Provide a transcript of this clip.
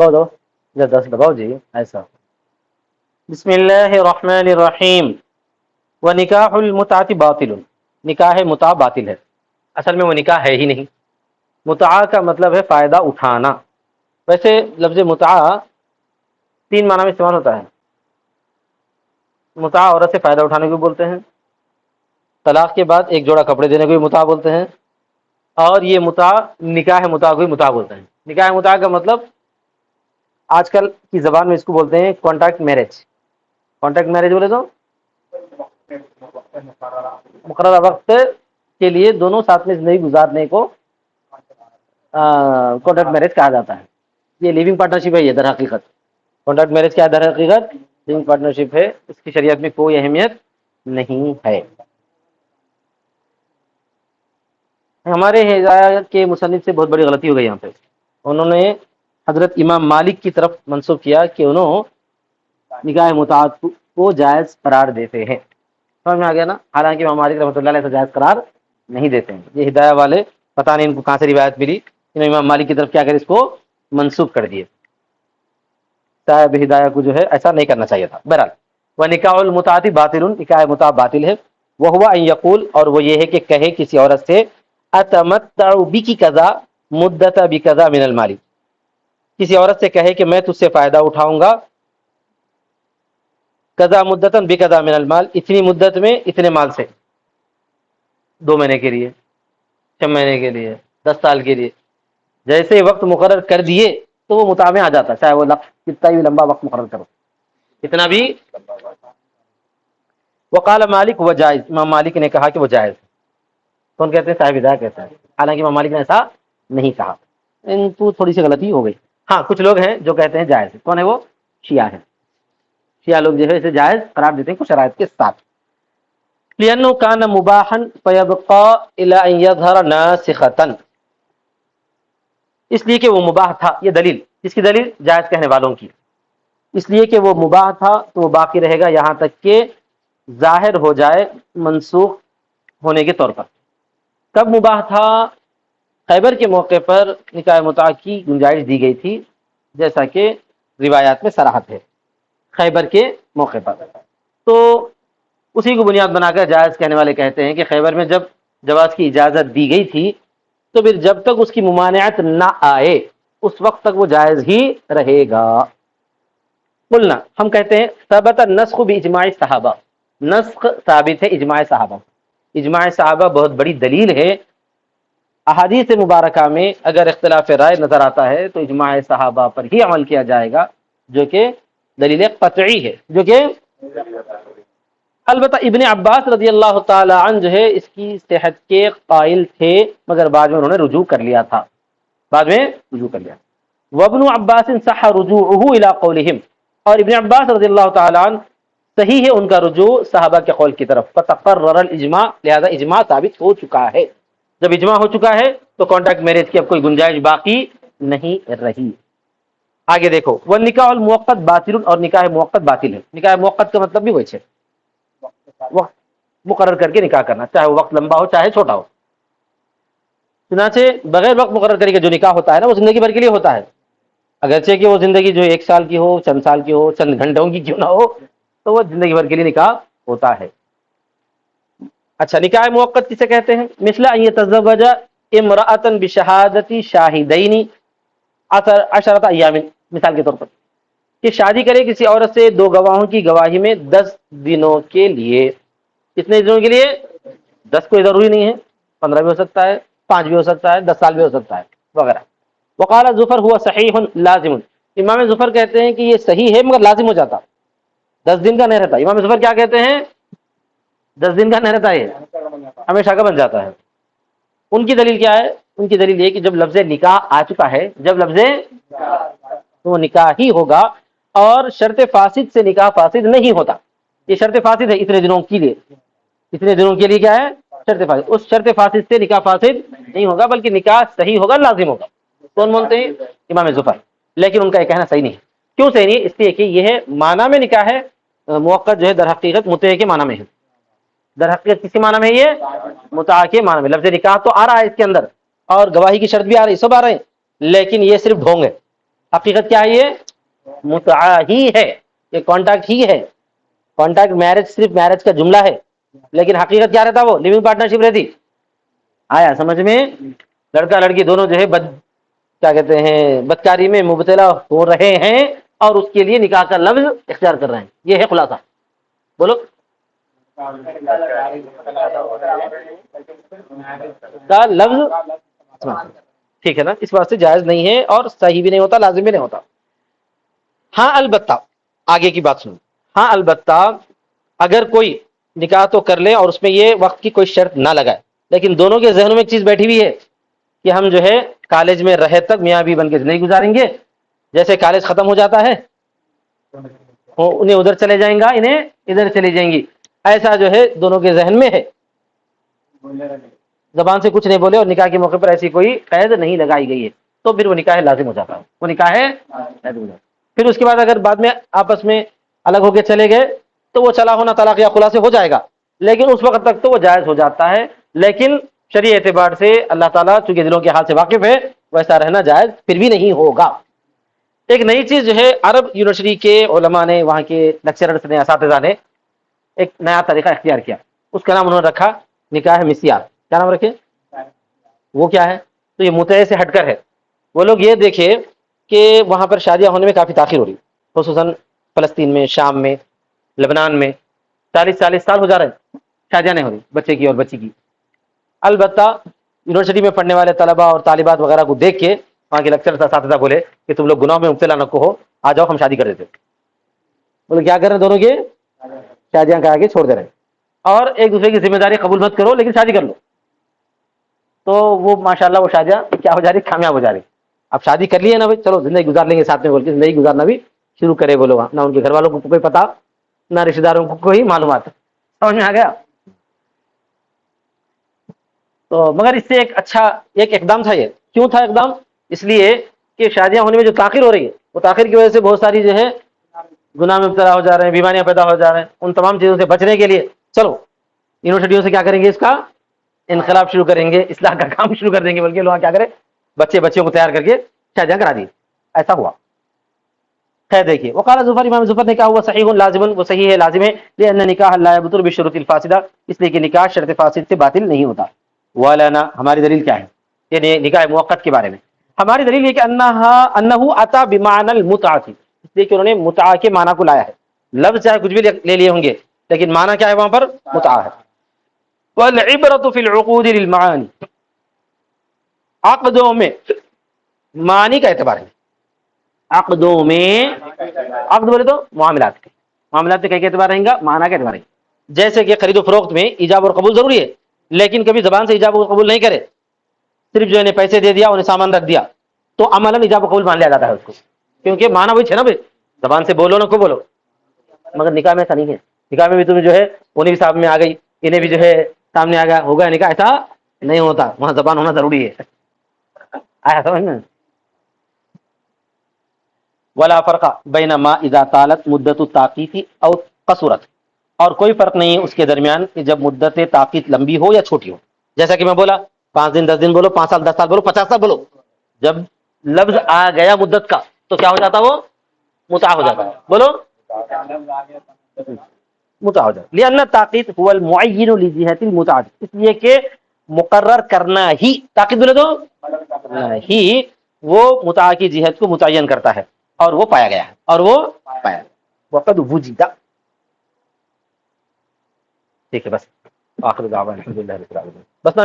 دو دو یا 10 دباؤ جی ایسا. بسم اللہ الرحمن الرحیم. ونکاح المتعۃ باطل، نکاح متع باطل ہے. اصل میں وہ نکاح ہے ہی نہیں. متع کا مطلب ہے فائدہ اٹھانا. ویسے لفظ متع 3 معنی میں استعمال ہوتا ہے. متع عورت سے فائدہ اٹھانے کو بولتے ہیں، طلاق کے بعد ایک جوڑا کپڑے دینے کو بھی متع بولتے ہیں، اور یہ متع نکاح متع کو بھی متع بولتے ہیں. نکاح متع کا مطلب آج کل کی زبان میں اس کو بولتے ہیں کانٹریکٹ میرج. کانٹریکٹ میرج بولے تو مقررہ وقت کے لیے دونوں ساتھ میں زندگی گزارنے کو کانٹریکٹ میرج کہا جاتا ہے. یہ لیونگ پارٹنرشپ ہے. یہ در حقیقت کانٹریکٹ میرج کیا ہے؟ در حقیقت لیونگ پارٹنرشپ ہے. اس کی شریعت میں کوئی اہمیت نہیں ہے. ہمارے ہدایت کے مصنف سے بہت بڑی غلطی ہو گئی یہاں پہ. انہوں نے حضرت امام مالک کی طرف منسوب کیا کہ انہوں نکاح متعت کو جائز قرار دیتے ہیں. سمجھ میں آ گیا نا؟ حالانکہ امام مالک رحمۃ اللہ علیہ سے جائز قرار نہیں دیتے ہیں. یہ ہدایہ والے پتہ نہیں ان کو کہاں سے روایت ملی، انہوں امام مالک کی طرف کیا کر اس کو منسوب کر دیے. صاحب ہدایہ کو جو ہے ایسا نہیں کرنا چاہیے تھا. بہرحال ونکاح المتعۃ باطل، نکاح متع باطل ہے. وہو ان یقول، اور وہ یہ ہے کہ کہے کسی عورت سے اتمتع بک کذا مدت بکذا من المال، کسی عورت سے کہے کہ میں تجھ سے فائدہ اٹھاؤں گا کذا مدتن بکذا من المال، اتنی مدت میں اتنے مال سے، 2 مہینے کے لیے، 6 مہینے کے لیے، 10 سال کے لیے. جیسے وقت مقرر کر دیے تو وہ متع میں آ جاتا ہے، چاہے وہ کتنا بھی لمبا وقت مقرر کرو، اتنا بھی. وقال مالک وہ جائز، امام مالک نے کہا کہ وہ جائز. کون کہتے ہیں؟ صاحب ہدایہ کہتا ہے. حالانکہ امام مالک نے ایسا نہیں کہا. ان کو تھوڑی سی غلطی ہو گئی. ہاں کچھ لوگ ہیں جو کہتے ہیں جائز. کون ہے وہ؟ شیعہ ہیں. شیعہ لوگ جو ہے اسے جائز قرار دیتے ہیں کچھ شرائط کے ساتھ. لأنه كان مباحا فيبقى إلى أن يظهر ناسخة، اس لیے کہ وہ مباح تھا. یہ دلیل، اس کی دلیل جائز کہنے والوں کی. اس لیے کہ وہ مباح تھا تو وہ باقی رہے گا یہاں تک کہ ظاہر ہو جائے منسوخ ہونے کے طور پر. کب مباح تھا؟ خیبر کے موقع پر نکاح متع کی گنجائش دی گئی تھی، جیسا کہ روایات میں صراحت ہے. خیبر کے موقع پر تو اسی کو بنیاد بنا کر جائز کہنے والے کہتے ہیں کہ خیبر میں جب جواز کی اجازت دی گئی تھی تو پھر جب تک اس کی ممانعت نہ آئے اس وقت تک وہ جائز ہی رہے گا. قلنا، ہم کہتے ہیں ثبت النسخ باجماع صحابہ، نسخ ثابت ہے اجماع صحابہ. اجماع صحابہ بہت بڑی دلیل ہے. احادیث مبارکہ میں اگر اختلاف رائے نظر آتا ہے تو اجماع صحابہ پر ہی عمل کیا جائے گا، جو کہ دلیل قطعی ہے. جو کہ البتہ ابن عباس رضی اللہ تعالی عنہ جو ہے اس کی صحت کے قائل تھے، مگر بعد میں انہوں نے رجوع کر لیا تھا. بعد میں رجوع کر لیا. وابن عباس صح رجوعه الى قولهم، اور ابن عباس رضی اللہ تعالی عنہ صحیح ہے ان کا رجوع صحابہ کے قول کی طرف. فتقرر الاجماع، لہذا اجماع ثابت ہو چکا ہے. جب اجماع ہو چکا ہے تو کانٹریکٹ میرج کی اب کوئی گنجائش باقی نہیں رہی. آگے دیکھو، والنکاح المؤقت باطل، اور نکاح موقت باطل ہے. نکاح موقت کا مطلب بھی وہی ہے، وقت مقرر کر کے نکاح کرنا، چاہے وہ وقت لمبا ہو چاہے چھوٹا ہو. چنانچہ بغیر وقت مقرر کرے کے جو نکاح ہوتا ہے نا وہ زندگی بھر کے لیے ہوتا ہے، اگرچہ کہ وہ زندگی جو 1 سال کی ہو، چند سال کی ہو، چند گھنٹوں کی کیوں نہ ہو، تو وہ زندگی بھر کے لیے نکاح ہوتا ہے. اچھا، نکاح موقت کسے کہتے ہیں؟ مثل ان يتزوج امرأة بشہادت شاہدین عشرۃ ایام، مثال کے طور پر کہ شادی کرے کسی عورت سے 2 گواہوں کی گواہی میں 10 دنوں کے لیے. کتنے دنوں کے لیے؟ 10 کوئی ضروری نہیں ہے، 15 بھی ہو سکتا ہے، 5 بھی ہو سکتا ہے، 10 سال بھی ہو سکتا ہے وغیرہ. وقال ظفر ہوا صحیح لازم، امام ظفر کہتے ہیں کہ یہ صحیح ہے مگر لازم ہو جاتا، 10 دن کا نہیں رہتا. امام ظفر کیا کہتے ہیں؟ 10 دن کا نہیں رہتا، یہ ہمیشہ کا بن جاتا ہے. ان کی دلیل کیا ہے؟ ان کی دلیل یہ کہ جب لفظ نکاح آ چکا ہے، جب لفظ تو نکاح ہی ہوگا، اور شرط فاسد سے نکاح فاسد نہیں ہوتا. یہ شرط فاسد ہے اتنے دنوں کے لیے. اتنے دنوں کے لیے کیا ہے؟ شرط فاسد. اس شرط فاسد سے نکاح فاسد نہیں ہوگا بلکہ نکاح صحیح ہوگا، لازم ہوگا. کون بولتے ہیں؟ امام ظفر. لیکن ان کا یہ کہنا صحیح نہیں. کیوں صحیح نہیں؟ اس لیے کہ یہ معنی میں نکاح ہے موقع جو ہے در حقیقت متع کے معنی میں ہے. در حقیقت کسی معنی میں یہ متع کے معنی میں. لفظ نکاح تو آ رہا ہے اس کے اندر، اور گواہی کی شرط بھی آ رہی، سب آ رہے ہیں، لیکن یہ صرف ڈھونگ ہے. حقیقت کیا ہے؟ یہ متعہ ہی ہے، یہ کانٹیکٹ ہی ہے. کانٹیکٹ میرج صرف میرج کا جملہ ہے، لیکن حقیقت کیا رہتا؟ وہ لیونگ پارٹنرشپ رہتی. آیا سمجھ میں؟ لڑکا لڑکی دونوں جو ہے کیا کہتے ہیں بدکاری میں مبتلا ہو رہے ہیں اور اس کے لیے نکاح کا لفظ اختیار کر رہے ہیں. یہ ہے خلاصہ. بولو کا لفظ ٹھیک ہے نا، اس واسطے جائز نہیں ہے اور صحیح بھی نہیں ہوتا، لازم بھی نہیں ہوتا. ہاں البتہ آگے کی بات سنو. ہاں البتہ اگر کوئی نکاح تو کر لے اور اس میں یہ وقت کی کوئی شرط نہ لگائے، لیکن دونوں کے ذہنوں میں ایک چیز بیٹھی ہوئی ہے کہ ہم جو ہے کالج میں رہے تک میاں بیوی بن کے زندگی گزاریں گے، جیسے کالج ختم ہو جاتا ہے انہیں ادھر چلے جائیں گا، انہیں ادھر چلی جائیں گی. ایسا جو ہے دونوں کے ذہن میں ہے، زبان سے کچھ نہیں بولے اور نکاح کے موقع پر ایسی کوئی قید نہیں لگائی گئی ہے، تو پھر وہ نکاح لازم ہو جاتا ہے. وہ نکاح ہے لازم ہو جاتا ہے. پھر اس کے بعد اگر بعد میں آپس میں الگ ہو کے چلے گئے تو وہ چلا ہونا طلاق یا خلا سے ہو جائے گا، لیکن اس وقت تک تو وہ جائز ہو جاتا ہے. لیکن شرعی اعتبار سے اللہ تعالیٰ چونکہ دلوں کے حال سے واقف ہے، ویسا رہنا جائز پھر بھی نہیں ہوگا. ایک نئی چیز جو ہے عرب یونیورسٹی کے علماء نے، وہاں کے لیکچررز نے، اساتذہ نے ایک نیا طریقہ اختیار کیا. اس کا نام انہوں نے رکھا نکاح مسیار. کیا نام رکھے؟ وہ کیا ہے؟ تو یہ متعے سے ہٹ کر ہے. وہ لوگ یہ دیکھے کہ وہاں پر شادیاں ہونے میں کافی تاخیر ہو رہی، خصوصاً فلسطین میں، شام میں، لبنان میں 40 سال ہو جا رہے ہیں شادیاں نہیں ہو رہی بچے کی اور بچی کی. البتہ یونیورسٹی میں پڑھنے والے طلبہ اور طالبات وغیرہ کو دیکھ کے وہاں کے لیکچرر اساتذہ بولے کہ تم لوگ گناہ میں مبتلا نہ ہو، آ جاؤ ہم شادی کر دیتے. بولے کیا کر رہے ہیں دونوں کے؟ شادیاں کرا کے چھوڑ دے رہے ہیں، اور ایک دوسرے کی ذمہ داری قبول مت کرو لیکن شادی کر لو. تو وہ ماشاءاللہ وہ شادیاں کیا ہو جا رہی؟ کامیاب ہو جا رہی. اب شادی کر لی ہے نا بھائی، چلو زندگی گزار لیں گے ساتھ میں، بول کے زندگی گزارنا بھی شروع کرے. بولو نہ ان کے گھر والوں کو کوئی پتا، نہ رشتے داروں کو کوئی معلومات. سمجھ میں آ گیا؟ تو مگر اس سے ایک اچھا ایک اقدام تھا. یہ کیوں تھا اقدام؟ اس لیے کہ شادیاں ہونے میں جو تاخیر ہو رہی ہے، وہ تاخیر کی وجہ سے بہت ساری جو ہے گناہ میں مبتلا ہو جا رہے ہیں، بیماریاں پیدا ہو جا رہے ہیں. ان تمام چیزوں سے بچنے کے لیے چلو یونیورسٹیوں سے کیا کریں گے؟ اس کا انقلاب شروع کریں گے، اصلاح کا کام شروع کر دیں گے. بلکہ لوگ کیا کریں، بچوں کو تیار کر کے شادیاں کرا دی. ایسا ہوا. خیر دیکھیے، وقال ظفر، امام ظفر نے کہا ہوا صحیح لازم، وہ صحیح ہے، لازم ہے. لأن نکاح لا يبطل بالشروط الفاسدہ، اس لیے کہ نکاح شرط فاسد سے باطل نہیں ہوتا. ولنا، ہماری دلیل کیا ہے؟ یعنی نکاح موقت کے بارے میں ہماری دلیل یہ کہ انہ اتی بمعنى المتعہ، اس لیے کہ انہوں نے متعہ کے معنی کو لایا ہے. لفظ چاہے کچھ بھی لے لیے ہوں گے لیکن معنی کیا ہے وہاں پر؟ متعہ ہے. والعبرة في العقود للمعانی، عقدوں میں معنی کا اعتبار ہے. عقدوں میں، عقد بولے تو معاملات کے، معاملات کے اعتبار رہیں گا، معنی کا اعتبار ہے. جیسے کہ خرید و فروخت میں ایجاب اور قبول ضروری ہے، لیکن کبھی زبان سے ایجاب و قبول نہیں کرے، صرف جو ہے پیسے دے دیا، انہیں سامان رکھ دیا، تو عملاً ایجاب و قبول مان لیا جاتا ہے اس کو، کیونکہ معنی وہی ہے نا بھائی، زبان سے بولو نہ کو بولو. مگر نکاح میں ایسا نہیں ہے. نکاح میں بھی تمہیں جو ہے انہیں بھی سامنے آ گئی، انہیں بھی جو ہے سامنے آ گیا، ہو گیا نکاح. ایسا نہیں ہوتا، وہاں زبان ہونا ضروری ہے. آیا سمجھ میں؟ ولا فرق بین ما اذا طالت مدت التعقیق او قصرت، اور کوئی فرق نہیں ہے اس کے درمیان کہ جب مدت تعقیق لمبی ہو یا چھوٹی ہو. جیسا کہ میں بولا 5 دن 10 دن بولو، 5 سال 10 سال بولو، 50 سال بولو، جب لفظ آ گیا مدت کا تو کیا ہو جاتا؟ وہ متعہ ہو جاتا ہے. بولو متعہ ہو جاتا. لأن التعقیق هو المعین لجہۃ المتعہ، اس لیے کہ مقرر کرنا ہی، تاکید بولے تو ہی وہ متعہ کی جہت کو متعین کرتا ہے، اور وہ پایا گیا ہے، اور وہ پایا گیا. وقد وجد. ٹھیک ہے بس. آخر دعوانا الحمدللہ رب العالمین. بس نا